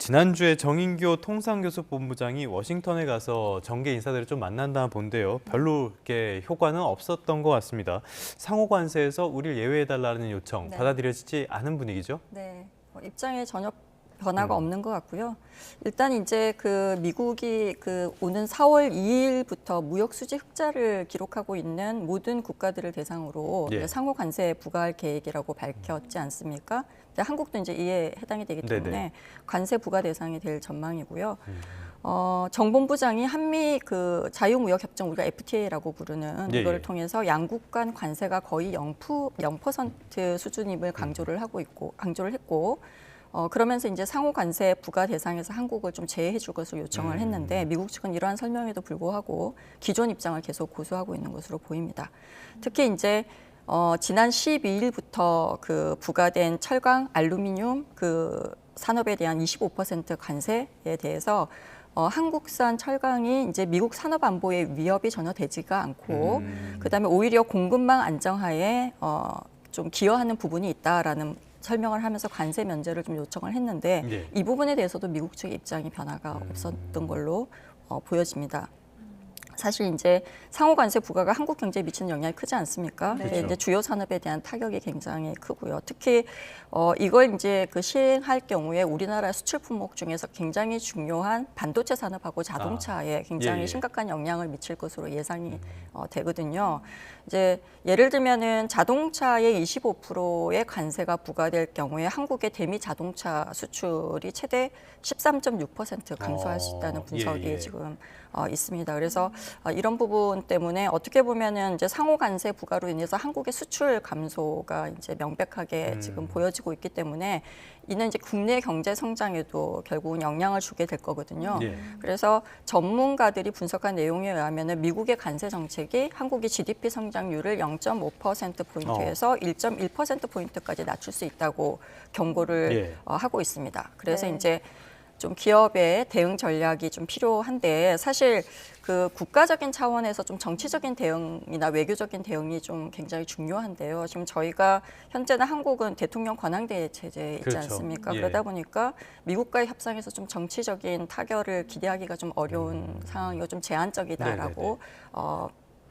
지난주에 정인교 통상교섭본부장이 워싱턴에 가서 정계 인사들을 좀 만난다 본데요. 별로 이렇게 효과는 없었던 것 같습니다. 상호 관세에서 우리를 예외해달라는 요청 네. 받아들여지지 않은 분위기죠? 네, 입장에 전혀 변화가 없는 것 같고요. 일단 이제 그 미국이 오는 4월 2일부터 무역 수지 흑자를 기록하고 있는 모든 국가들을 대상으로 예. 상호 관세 부과할 계획이라고 밝혔지 않습니까? 근데 한국도 이제 이에 해당이 되기 때문에 네네. 관세 부과 대상이 될 전망이고요. 정본부장이 한미 자유무역협정 우리가 FTA라고 부르는 예, 이거를 예. 통해서 양국 간 관세가 거의 0% 수준임을 강조를 했고 그러면서 이제 상호 관세 부과 대상에서 한국을 좀 제외해 줄 것을 요청을 했는데 미국 측은 이러한 설명에도 불구하고 기존 입장을 계속 고수하고 있는 것으로 보입니다. 특히 이제 지난 12일부터 부과된 철강, 알루미늄 산업에 대한 25% 관세에 대해서 한국산 철강이 이제 미국 산업 안보에 위협이 전혀 되지가 않고 그다음에 오히려 공급망 안정화에 좀 기여하는 부분이 있다라는 설명을 하면서 관세 면제를 좀 요청을 했는데 예. 이 부분에 대해서도 미국 측의 입장이 변화가 없었던 걸로 보여집니다. 사실 이제 상호 관세 부과가 한국 경제에 미치는 영향이 크지 않습니까? 네. 이제 주요 산업에 대한 타격이 굉장히 크고요. 특히 이걸 이제 시행할 경우에 우리나라 수출 품목 중에서 굉장히 중요한 반도체 산업하고 자동차에 굉장히 예. 심각한 영향을 미칠 것으로 예상이 되거든요. 이제 예를 들면은 자동차의 25%의 관세가 부과될 경우에 한국의 대미 자동차 수출이 최대 13.6% 감소할 수 있다는 분석이 예. 지금 있습니다. 그래서 이런 부분 때문에 어떻게 보면은 이제 상호 관세 부과로 인해서 한국의 수출 감소가 이제 명백하게 지금 보여지고 있기 때문에 이는 이제 국내 경제 성장에도 결국은 영향을 주게 될 거거든요. 예. 그래서 전문가들이 분석한 내용에 의하면은 미국의 관세 정책이 한국의 GDP 성장률을 0.5%포인트에서 1.1%포인트까지 낮출 수 있다고 경고를 예. 하고 있습니다. 그래서 네. 이제 좀 기업의 대응 전략이 좀 필요한데 사실 국가적인 차원에서 좀 정치적인 대응이나 외교적인 대응이 좀 굉장히 중요한데요. 지금 저희가 현재는 한국은 대통령 권한대행 체제에 있지 그렇죠. 않습니까? 예. 그러다 보니까 미국과의 협상에서 좀 정치적인 타결을 기대하기가 좀 어려운 상황이고 좀 제한적이다라고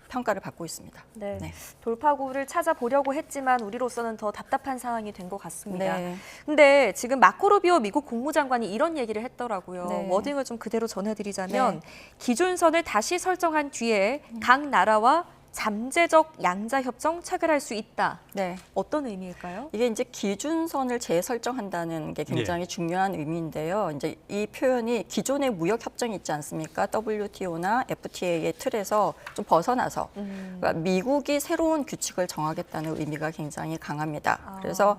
평가를 받고 있습니다. 네. 네. 돌파구를 찾아보려고 했지만 우리로서는 더 답답한 상황이 된 것 같습니다. 네. 근데 지금 마코 루비오 미국 국무장관이 이런 얘기를 했더라고요. 네. 워딩을 좀 그대로 전해드리자면 네. 기준선을 다시 설정한 뒤에 각 나라와 잠재적 양자 협정 체결할 수 있다. 네. 어떤 의미일까요? 이게 이제 기준선을 재설정한다는 게 굉장히 중요한 의미인데요. 이제 이 표현이 기존의 무역 협정이 있지 않습니까? WTO나 FTA의 틀에서 좀 벗어나서 그러니까 미국이 새로운 규칙을 정하겠다는 의미가 굉장히 강합니다. 그래서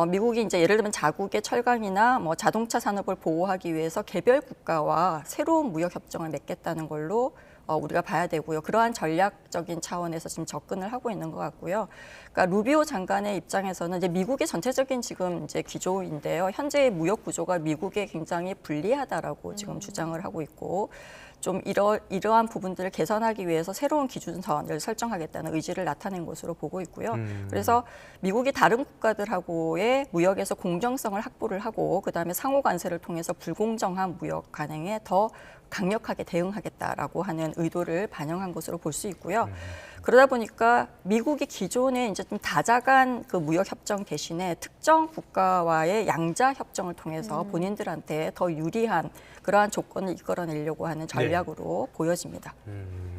미국이 이제 예를 들면 자국의 철강이나 뭐 자동차 산업을 보호하기 위해서 개별 국가와 새로운 무역 협정을 맺겠다는 걸로 우리가 봐야 되고요. 그러한 전략적인 차원에서 지금 접근을 하고 있는 것 같고요. 그러니까 루비오 장관의 입장에서는 이제 미국의 전체적인 지금 이제 기조인데요. 현재의 무역 구조가 미국에 굉장히 불리하다라고 지금 주장을 하고 있고 좀 이러한 부분들을 개선하기 위해서 새로운 기준선을 설정하겠다는 의지를 나타낸 것으로 보고 있고요. 그래서 미국이 다른 국가들하고의 무역에서 공정성을 확보를 하고 그다음에 상호 관세를 통해서 불공정한 무역 관행에 더 강력하게 대응하겠다라고 하는 의도를 반영한 것으로 볼 수 있고요. 그러다 보니까 미국이 기존에 이제 좀 다자간 무역 협정 대신에 특정 국가와의 양자 협정을 통해서 본인들한테 더 유리한 그러한 조건을 이끌어내려고 하는 전략으로 보여집니다.